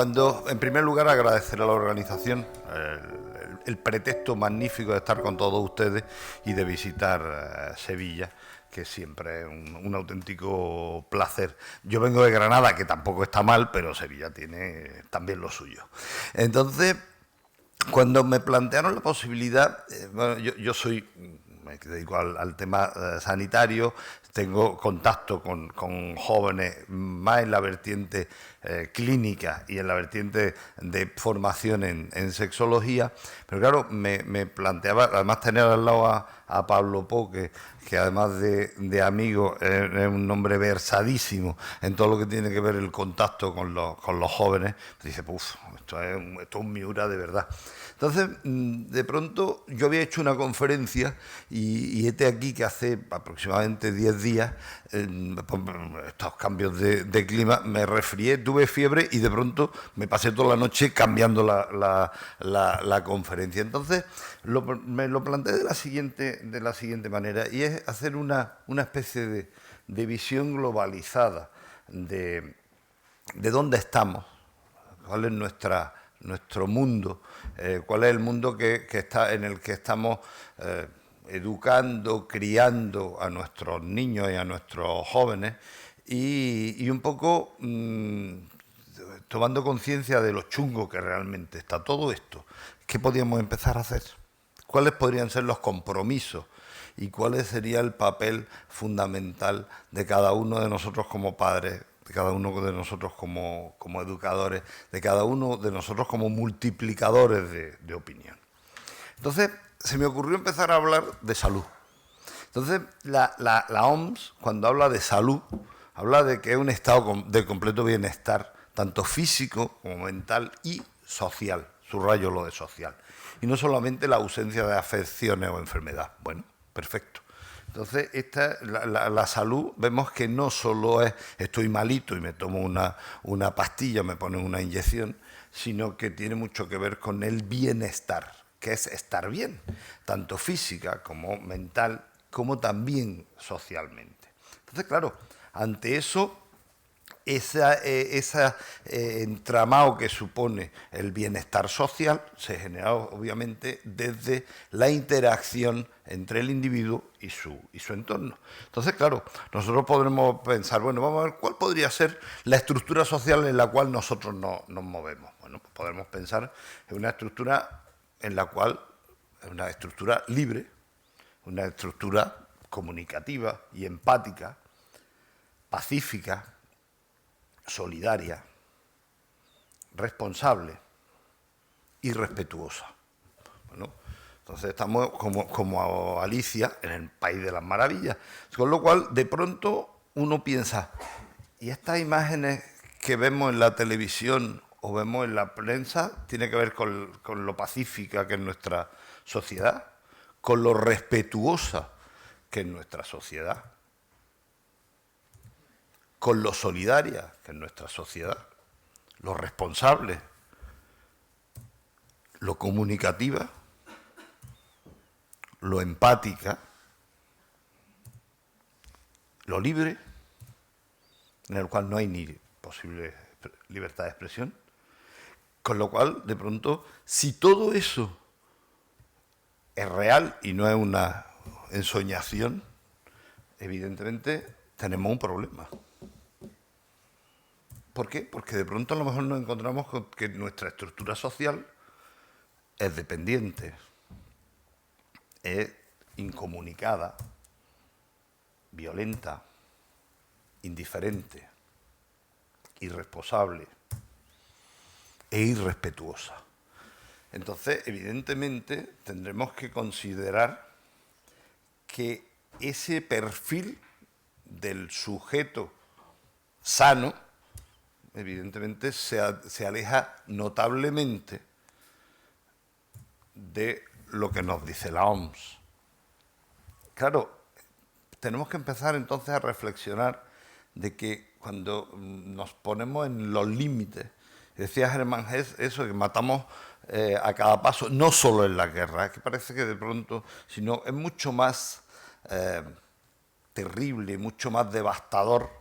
en primer lugar, agradecer a la organización el pretexto magnífico de estar con todos ustedes y de visitar Sevilla, que siempre es un auténtico placer. Yo vengo de Granada, que tampoco está mal, pero Sevilla tiene también lo suyo. Entonces, cuando me plantearon la posibilidad, bueno, yo me dedico al tema sanitario, tengo contacto con jóvenes más en la vertiente clínica y en la vertiente de formación en sexología, pero claro, me planteaba, además tener al lado a Pablo Po, que además de amigo es un hombre versadísimo en todo lo que tiene que ver el contacto con los jóvenes, dice, puf, esto es un Miura de verdad. Entonces, de pronto, yo había hecho una conferencia y este aquí que hace aproximadamente 10 días, estos cambios de clima, me resfrié, tuve fiebre y de pronto me pasé toda la noche cambiando la conferencia. Entonces, me lo planteé de la siguiente manera, y es hacer una especie de visión globalizada de dónde estamos, cuál es nuestro mundo, cuál es el mundo en el que estamos educando, criando a nuestros niños y a nuestros jóvenes y un poco tomando conciencia de lo chungo que realmente está todo esto. ¿Qué podríamos empezar a hacer? ¿Cuáles podrían ser los compromisos? ¿Y cuál sería el papel fundamental de cada uno de nosotros como padres, de cada uno de nosotros como educadores, de cada uno de nosotros como multiplicadores de opinión? Entonces, se me ocurrió empezar a hablar de salud. Entonces, la OMS, cuando habla de salud, habla de que es un estado de completo bienestar, tanto físico como mental y social. Subrayo lo de social. Y no solamente la ausencia de afecciones o enfermedad. Bueno, perfecto. Entonces, la salud, vemos que no solo es estoy malito y me tomo una pastilla, me ponen una inyección, sino que tiene mucho que ver con el bienestar, que es estar bien, tanto física como mental, como también socialmente. Entonces, claro, ante eso, ese entramado que supone el bienestar social se genera obviamente desde la interacción entre el individuo y su entorno. Entonces, claro, nosotros podremos pensar, bueno, vamos a ver cuál podría ser la estructura social en la cual nosotros nos movemos. Bueno, pues podemos pensar en una estructura en la cual es una estructura libre, una estructura comunicativa y empática, pacífica, solidaria, responsable y respetuosa. Bueno, entonces estamos como Alicia en el País de las Maravillas, con lo cual de pronto uno piensa, ¿y estas imágenes que vemos en la televisión o vemos en la prensa tiene que ver con lo pacífica que es nuestra sociedad, con lo respetuosa que es nuestra sociedad, con lo solidaria que es nuestra sociedad, lo responsable, lo comunicativa, lo empática, lo libre, en el cual no hay ni posible libertad de expresión? Con lo cual, de pronto, si todo eso es real y no es una ensoñación, evidentemente tenemos un problema. ¿Por qué? Porque de pronto a lo mejor nos encontramos con que nuestra estructura social es dependiente, es incomunicada, violenta, indiferente, irresponsable e irrespetuosa. Entonces, evidentemente, tendremos que considerar que ese perfil del sujeto sano, evidentemente, se aleja notablemente de lo que nos dice la OMS. Claro, tenemos que empezar entonces a reflexionar de que cuando nos ponemos en los límites, decía Hermann Hesse eso, que matamos a cada paso, no solo en la guerra, es que parece que de pronto, sino es mucho más terrible, mucho más devastador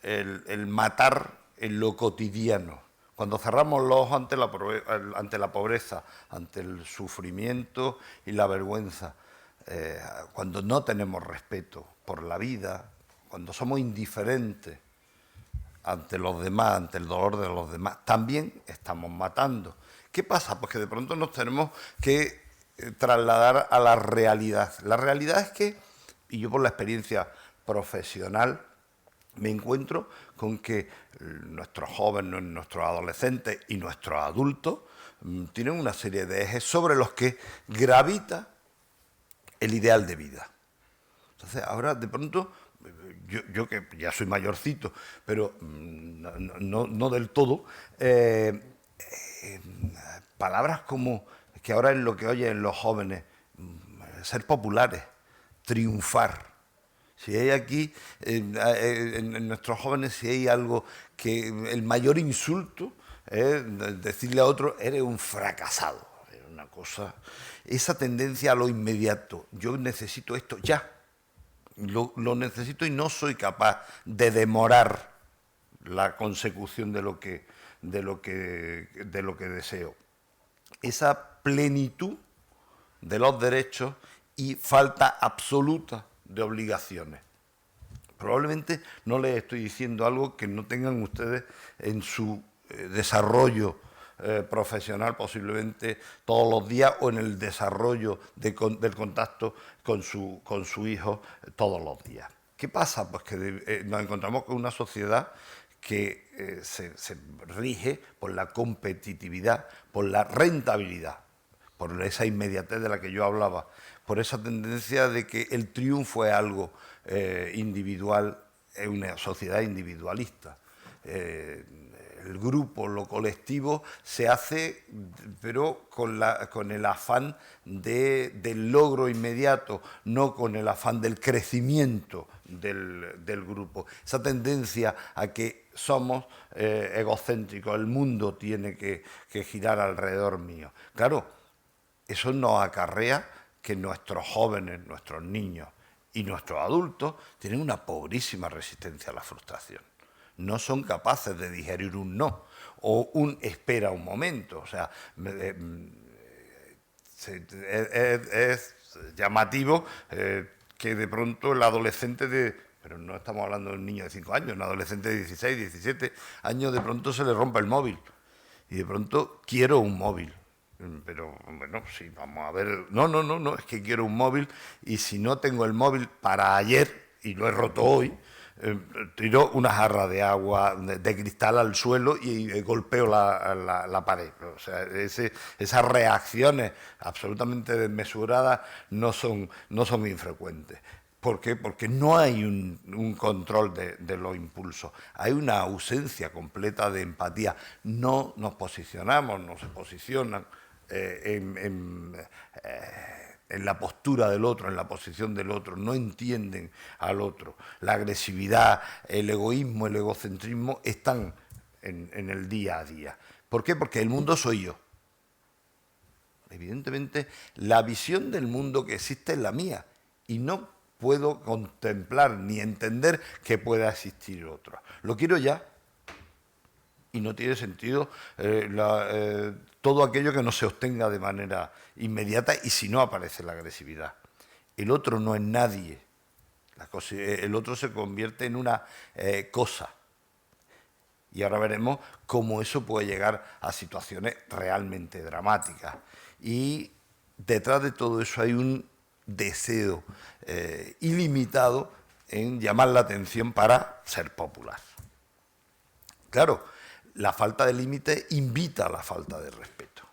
el matar en lo cotidiano, cuando cerramos los ojos ante la pobreza, ante el sufrimiento y la vergüenza, cuando no tenemos respeto por la vida, cuando somos indiferentes ante los demás, ante el dolor de los demás, también estamos matando. ¿Qué pasa? Pues que de pronto nos tenemos que trasladar a la realidad. La realidad es que, y yo por la experiencia profesional, me encuentro con que nuestros jóvenes, nuestros adolescentes y nuestros adultos tienen una serie de ejes sobre los que gravita el ideal de vida. Entonces, ahora de pronto, yo que ya soy mayorcito, pero no del todo, palabras como, que ahora es lo que oyen los jóvenes, ser populares, triunfar. Si hay aquí, en nuestros jóvenes, si hay algo que el mayor insulto es decirle a otro, eres un fracasado. Es una cosa, esa tendencia a lo inmediato. Yo necesito esto ya. Lo necesito y no soy capaz de demorar la consecución de lo que deseo. Esa plenitud de los derechos y falta absoluta de obligaciones. Probablemente no les estoy diciendo algo que no tengan ustedes en su desarrollo profesional posiblemente todos los días o en el desarrollo del contacto con su hijo todos los días. ¿Qué pasa? Pues que nos encontramos con una sociedad que se rige por la competitividad, por la rentabilidad, por esa inmediatez de la que yo hablaba, por esa tendencia de que el triunfo es algo individual, es una sociedad individualista. El grupo, lo colectivo, se hace, pero con el afán del logro inmediato, no con el afán del crecimiento del grupo. Esa tendencia a que somos egocéntricos, el mundo tiene que girar alrededor mío. Claro, eso nos acarrea que nuestros jóvenes, nuestros niños y nuestros adultos tienen una pobrísima resistencia a la frustración. No son capaces de digerir un no o un espera un momento. O sea, es llamativo que de pronto el adolescente pero no estamos hablando de un niño de 5 años, un adolescente de 16, 17 años, de pronto se le rompe el móvil. Y de pronto quiero un móvil. Pero bueno, sí, vamos a ver. No, es que quiero un móvil y si no tengo el móvil para ayer y lo he roto hoy, tiro una jarra de agua de cristal al suelo y golpeo la pared. O sea, esas reacciones absolutamente desmesuradas no son infrecuentes. ¿Por qué? Porque no hay un control de los impulsos, hay una ausencia completa de empatía. No nos posicionamos, no se posicionan en la postura del otro, en la posición del otro, no entienden al otro. La agresividad, el egoísmo, el egocentrismo están en el día a día. ¿Por qué? Porque el mundo soy yo. Evidentemente, la visión del mundo que existe es la mía y no puedo contemplar ni entender que pueda existir otro. Lo quiero ya y no tiene sentido todo aquello que no se obtenga de manera inmediata y si no aparece la agresividad. El otro no es nadie. El otro se convierte en una cosa. Y ahora veremos cómo eso puede llegar a situaciones realmente dramáticas. Y detrás de todo eso hay un deseo ilimitado en llamar la atención para ser popular. Claro, la falta de límite invita a la falta de respeto.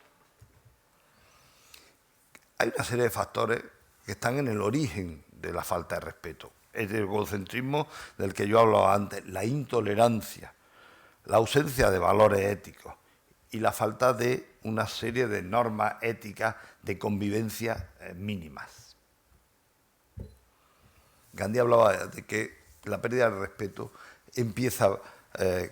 Hay una serie de factores que están en el origen de la falta de respeto. El egocentrismo del que yo hablaba antes, la intolerancia, la ausencia de valores éticos y la falta de una serie de normas éticas de convivencia mínimas. Gandhi hablaba de que la pérdida de respeto empieza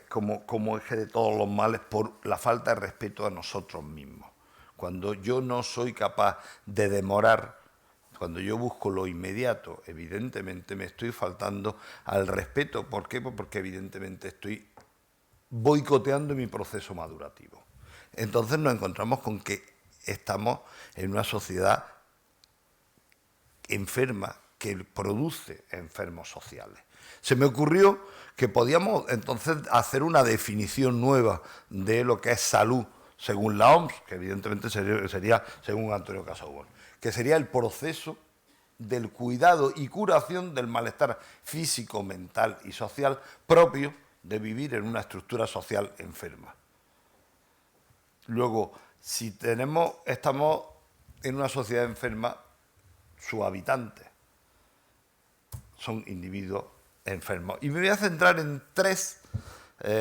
como eje de todos los males por la falta de respeto a nosotros mismos. Cuando yo no soy capaz de demorar, cuando yo busco lo inmediato, evidentemente me estoy faltando al respeto. ¿Por qué? Porque evidentemente estoy boicoteando mi proceso madurativo. Entonces nos encontramos con que estamos en una sociedad enferma que produce enfermos sociales. Se me ocurrió que podíamos entonces hacer una definición nueva de lo que es salud, según la OMS, que evidentemente sería según Antonio Casaubon, que sería el proceso del cuidado y curación del malestar físico, mental y social propio de vivir en una estructura social enferma. Luego, si estamos en una sociedad enferma, sus habitantes son individuos enfermos. Y me voy a centrar en tres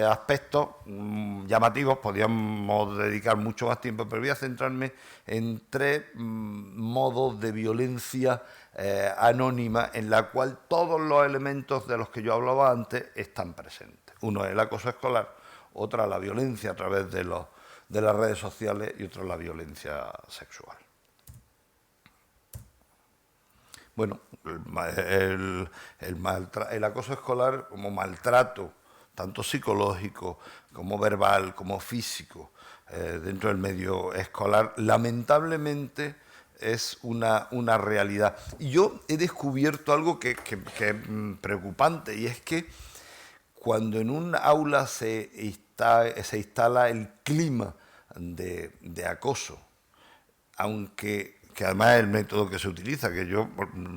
aspectos llamativos, podríamos dedicar mucho más tiempo, pero voy a centrarme en tres modos de violencia anónima en la cual todos los elementos de los que yo hablaba antes están presentes. Uno es el acoso escolar, otra la violencia a través de las redes sociales y otro la violencia sexual. Bueno, el acoso escolar como maltrato, tanto psicológico como verbal, como físico, dentro del medio escolar, lamentablemente es una realidad. Y yo he descubierto algo que es preocupante, y es que cuando en un aula se instala el clima de acoso, aunque que además es el método que se utiliza, que yo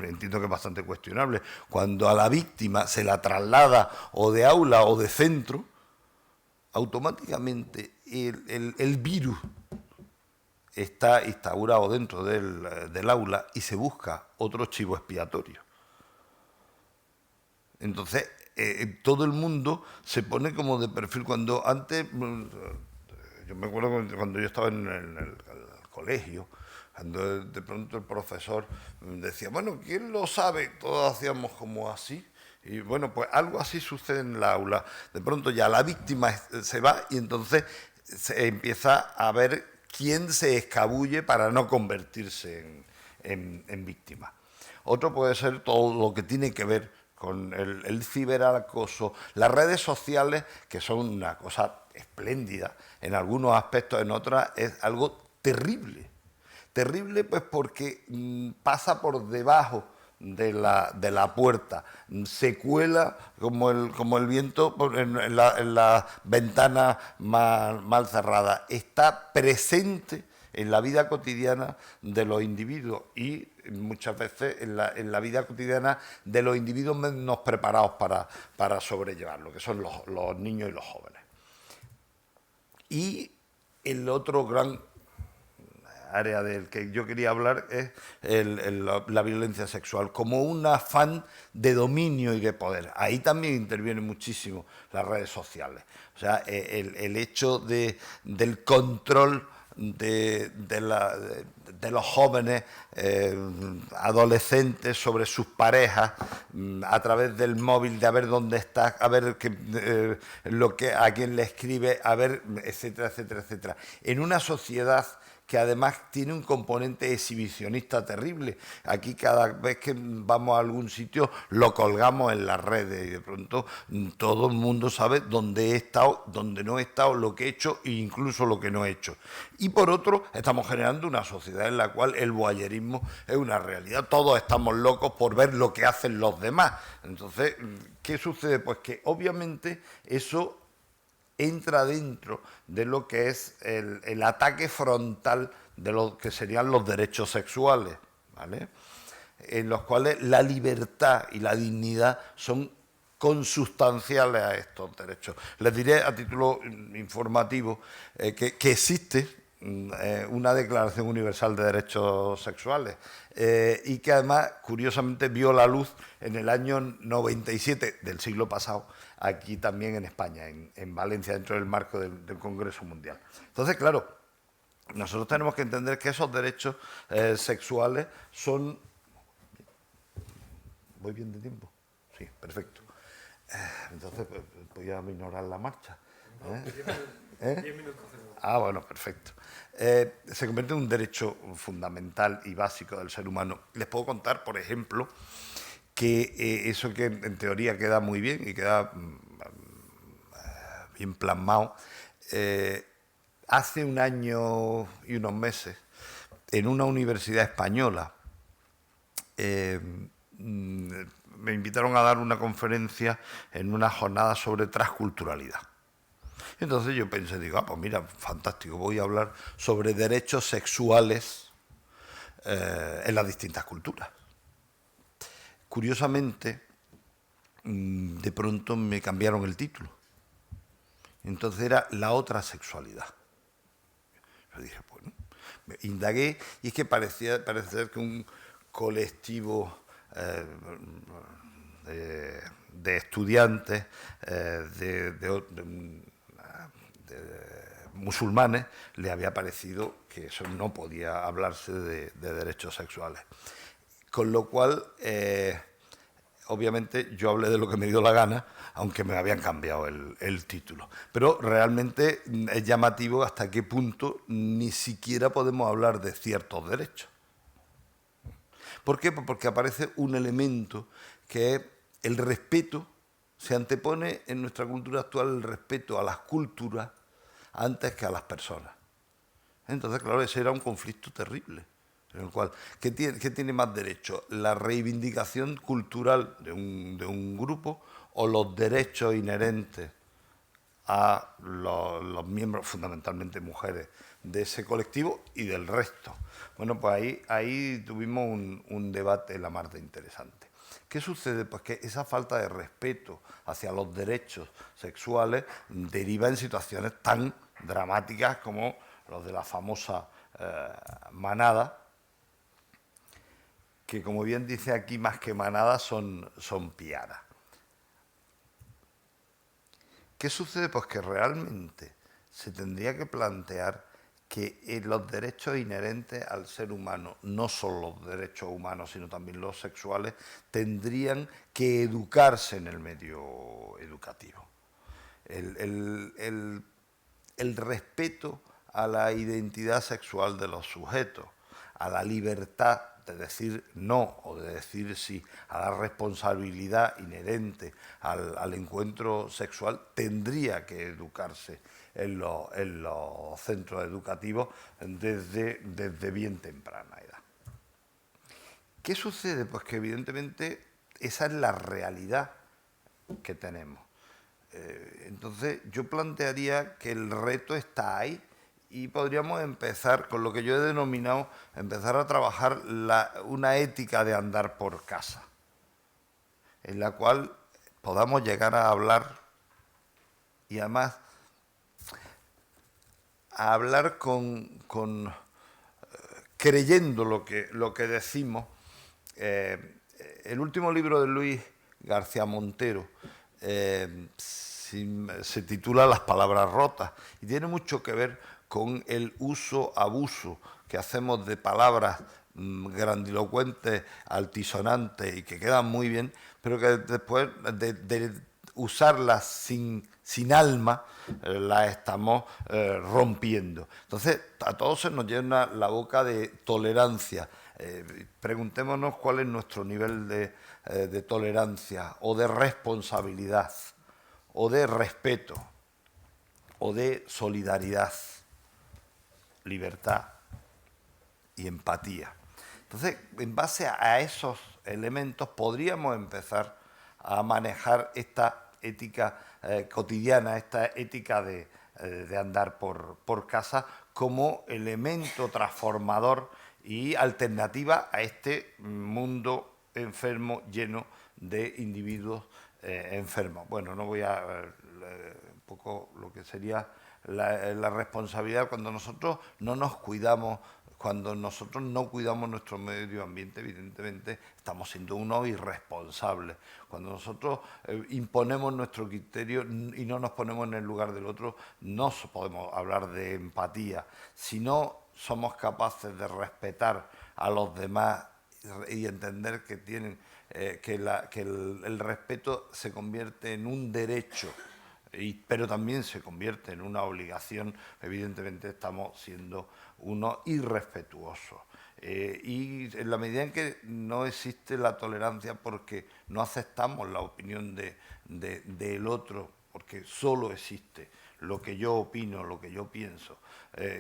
entiendo que es bastante cuestionable, cuando a la víctima se la traslada o de aula o de centro, automáticamente el virus está instaurado dentro del aula y se busca otro chivo expiatorio. Entonces, todo el mundo se pone como de perfil. Cuando antes, yo me acuerdo cuando yo estaba en el colegio, cuando de pronto el profesor decía, bueno, ¿quién lo sabe? Todos hacíamos como así. Y bueno, pues algo así sucede en el aula. De pronto ya la víctima se va y entonces se empieza a ver quién se escabulle para no convertirse en víctima. Otro puede ser todo lo que tiene que ver con el ciberacoso, las redes sociales, que son una cosa espléndida en algunos aspectos, en otras es algo terrible. Terrible pues porque pasa por debajo de la puerta, se cuela como el viento en la ventana mal cerrada, está presente en la vida cotidiana de los individuos y muchas veces en la vida cotidiana de los individuos menos preparados para sobrellevarlo, que son los niños y los jóvenes. Y el otro gran área del que yo quería hablar es la violencia sexual, como un afán de dominio y de poder. Ahí también intervienen muchísimo las redes sociales. O sea, el hecho del control de los jóvenes adolescentes sobre sus parejas a través del móvil, de a ver dónde está, a ver a quién le escribe, a ver, etcétera, etcétera, etcétera. En una sociedad que además tiene un componente exhibicionista terrible. Aquí cada vez que vamos a algún sitio lo colgamos en las redes y de pronto todo el mundo sabe dónde he estado, dónde no he estado, lo que he hecho e incluso lo que no he hecho. Y por otro, estamos generando una sociedad en la cual el voyerismo es una realidad. Todos estamos locos por ver lo que hacen los demás. Entonces, ¿qué sucede? Pues que obviamente eso entra dentro de lo que es el ataque frontal de lo que serían los derechos sexuales, ¿vale? En los cuales la libertad y la dignidad son consustanciales a estos derechos. Les diré a título informativo que existe una Declaración Universal de Derechos Sexuales y que además, curiosamente, vio la luz en el año 97 del siglo pasado, aquí también en España, en Valencia, dentro del marco del Congreso Mundial. Entonces, claro, nosotros tenemos que entender que esos derechos sexuales son... ¿Voy bien de tiempo? Sí, perfecto. Entonces, pues, voy a ignorar la marcha. ¿Eh? 10 minutos. Ah, bueno, perfecto. Se convierte en un derecho fundamental y básico del ser humano. Les puedo contar, por ejemplo, que eso que en teoría queda muy bien y queda bien plasmado. Hace un año y unos meses, en una universidad española, me invitaron a dar una conferencia en una jornada sobre transculturalidad. Entonces yo pensé, digo, pues mira, fantástico, voy a hablar sobre derechos sexuales en las distintas culturas. Curiosamente, de pronto me cambiaron el título. Entonces era la otra sexualidad. Yo dije, bueno, me indagué y es que parece ser que un colectivo de estudiantes de musulmanes le había parecido que eso no podía hablarse de derechos sexuales. Con lo cual, obviamente, yo hablé de lo que me dio la gana, aunque me habían cambiado el título. Pero realmente es llamativo hasta qué punto ni siquiera podemos hablar de ciertos derechos. ¿Por qué? Porque aparece un elemento que es el respeto. Se antepone en nuestra cultura actual el respeto a las culturas antes que a las personas. Entonces, claro, ese era un conflicto terrible, en el cual, ¿qué tiene más derecho? ¿La reivindicación cultural de un grupo o los derechos inherentes a los miembros, fundamentalmente mujeres, de ese colectivo y del resto? Bueno, pues ahí tuvimos un debate la mar de interesante. ¿Qué sucede? Pues que esa falta de respeto hacia los derechos sexuales deriva en situaciones tan dramáticas como los de la famosa manada, que como bien dice aquí, más que manada son piadas. ¿Qué sucede? Pues que realmente se tendría que plantear que los derechos inherentes al ser humano, no solo los derechos humanos, sino también los sexuales, tendrían que educarse en el medio educativo. El respeto a la identidad sexual de los sujetos, a la libertad de decir no o de decir sí, a la responsabilidad inherente al encuentro sexual, tendría que educarse en los centros educativos desde bien temprana edad. ¿Qué sucede? Pues que evidentemente esa es la realidad que tenemos. Entonces yo plantearía que el reto está ahí y podríamos empezar con lo que yo he denominado empezar a trabajar una ética de andar por casa, en la cual podamos llegar a hablar y además a hablar creyendo lo que decimos. El último libro de Luis García Montero se titula Las palabras rotas y tiene mucho que ver con el uso-abuso que hacemos de palabras grandilocuentes, altisonantes y que quedan muy bien, pero que después de usarlas sin alma, las estamos rompiendo. Entonces, a todos se nos llena la boca de tolerancia. Preguntémonos cuál es nuestro nivel de tolerancia o de responsabilidad o de respeto o de solidaridad, libertad y empatía. Entonces, en base a esos elementos podríamos empezar a manejar esta ética cotidiana, esta ética de andar por casa como elemento transformador y alternativa a este mundo enfermo lleno de individuos enfermos. Bueno, no voy a un poco lo que sería la responsabilidad cuando nosotros no nos cuidamos. Cuando nosotros no cuidamos nuestro medio ambiente, evidentemente estamos siendo unos irresponsables. Cuando nosotros imponemos nuestro criterio y no nos ponemos en el lugar del otro, no podemos hablar de empatía. Si no somos capaces de respetar a los demás y entender que tienen que el respeto se convierte en un derecho, pero también se convierte en una obligación, evidentemente estamos siendo unos irrespetuosos. Y en la medida en que no existe la tolerancia porque no aceptamos la opinión del otro porque solo existe lo que yo opino, lo que yo pienso,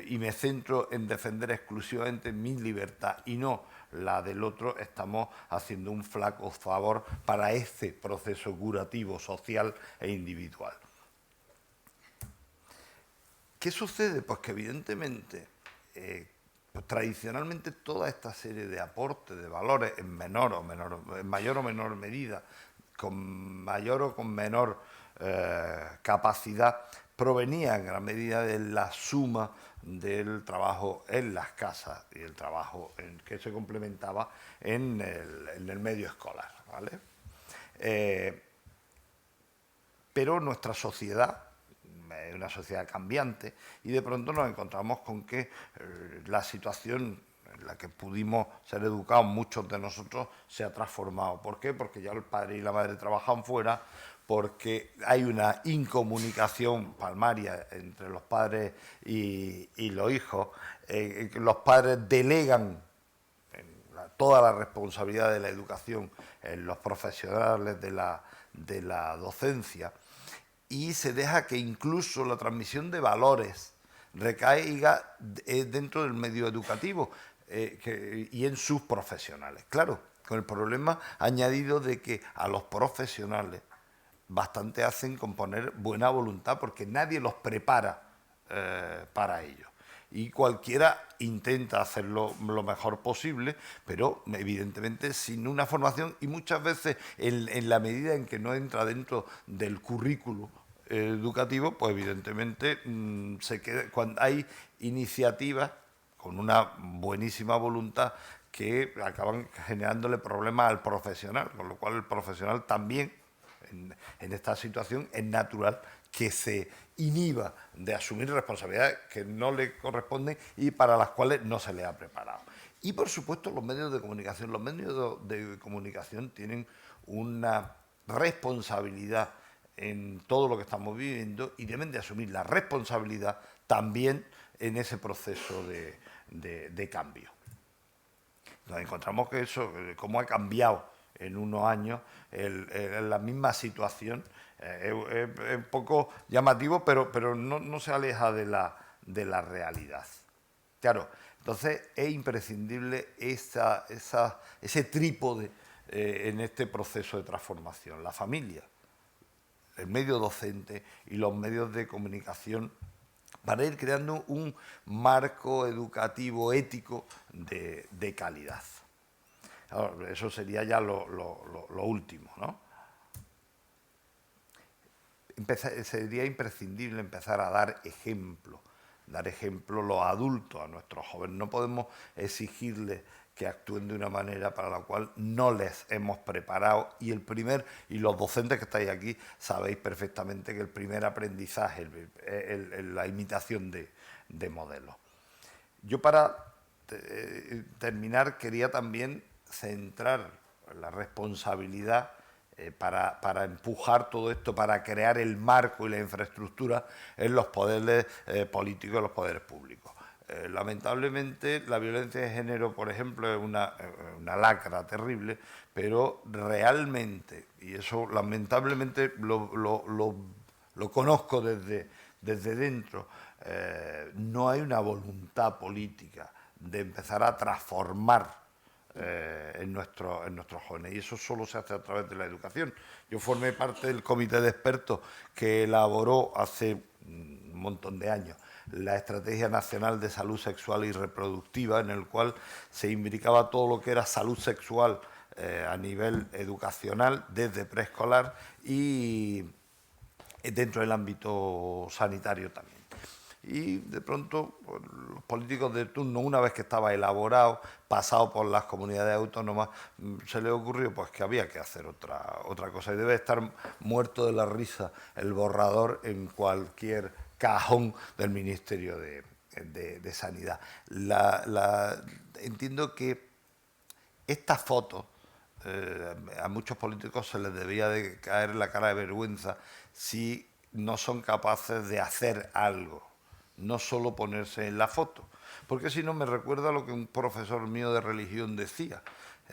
y me centro en defender exclusivamente mi libertad y no la del otro, estamos haciendo un flaco favor para este proceso curativo social e individual. ¿Qué sucede? Pues que evidentemente, pues tradicionalmente toda esta serie de aportes, de valores, en mayor o menor medida, con mayor o con menor capacidad, provenía en gran medida de la suma del trabajo en las casas y el trabajo que se complementaba en el medio escolar, ¿vale? Pero nuestra sociedad es una sociedad cambiante y de pronto nos encontramos con que la situación en la que pudimos ser educados muchos de nosotros se ha transformado. ¿Por qué? Porque ya el padre y la madre trabajan fuera, porque hay una incomunicación palmaria entre los padres y los hijos. Los padres delegan toda la responsabilidad de la educación en los profesionales de la docencia, y se deja que incluso la transmisión de valores recaiga dentro del medio educativo y en sus profesionales. Claro, con el problema añadido de que a los profesionales bastante hacen con poner buena voluntad, porque nadie los prepara para ello. Y cualquiera intenta hacerlo lo mejor posible, pero evidentemente sin una formación, y muchas veces en la medida en que no entra dentro del currículo educativo, pues evidentemente se queda, cuando hay iniciativas con una buenísima voluntad que acaban generándole problemas al profesional, con lo cual el profesional también en esta situación es natural que se inhiba de asumir responsabilidades que no le corresponden y para las cuales no se le ha preparado. Y por supuesto los medios de comunicación. Los medios de comunicación tienen una responsabilidad en todo lo que estamos viviendo y deben de asumir la responsabilidad también en ese proceso de cambio. Nos encontramos que eso, cómo ha cambiado en unos años la misma situación, es un poco llamativo, pero no se aleja de la realidad. Claro, entonces es imprescindible ese trípode en este proceso de transformación. La familia, el medio docente y los medios de comunicación, para ir creando un marco educativo ético de calidad. Ahora, eso sería ya lo último, ¿no? Sería imprescindible empezar a dar ejemplo los adultos a nuestros jóvenes. No podemos exigirles que actúen de una manera para la cual no les hemos preparado, y los docentes que estáis aquí sabéis perfectamente que el primer aprendizaje es la imitación de modelos. Yo para terminar quería también centrar la responsabilidad para empujar todo esto, para crear el marco y la infraestructura en los poderes políticos y los poderes públicos. Lamentablemente la violencia de género, por ejemplo, es una lacra terrible, pero realmente, y eso lamentablemente lo conozco desde dentro, no hay una voluntad política de empezar a transformar en nuestros jóvenes, y eso solo se hace a través de la educación. Yo formé parte del comité de expertos que elaboró hace un montón de años la Estrategia Nacional de Salud Sexual y Reproductiva, en el cual se imbricaba todo lo que era salud sexual a nivel educacional desde preescolar y dentro del ámbito sanitario también. Y de pronto pues, los políticos de turno, una vez que estaba elaborado, pasado por las comunidades autónomas, se les ocurrió pues que había que hacer otra cosa, y debe estar muerto de la risa el borrador en cualquier cajón del Ministerio de Sanidad. Entiendo que esta foto a muchos políticos se les debía de caer la cara de vergüenza si no son capaces de hacer algo, no solo ponerse en la foto. Porque si no, me recuerda lo que un profesor mío de religión decía.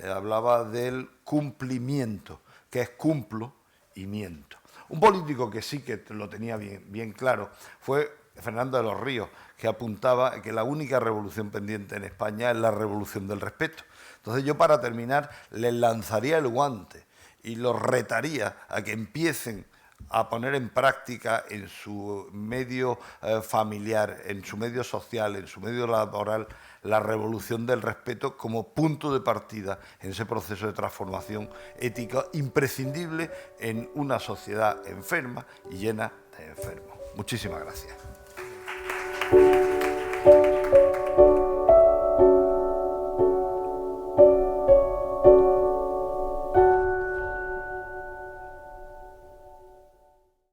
Hablaba del cumplimiento, que es cumplo y miento. Un político que sí que lo tenía bien claro fue Fernando de los Ríos, que apuntaba que la única revolución pendiente en España es la revolución del respeto. Entonces yo, para terminar, les lanzaría el guante y los retaría a que empiecen a poner en práctica en su medio familiar, en su medio social, en su medio laboral, la revolución del respeto como punto de partida en ese proceso de transformación ética imprescindible en una sociedad enferma y llena de enfermos. Muchísimas gracias.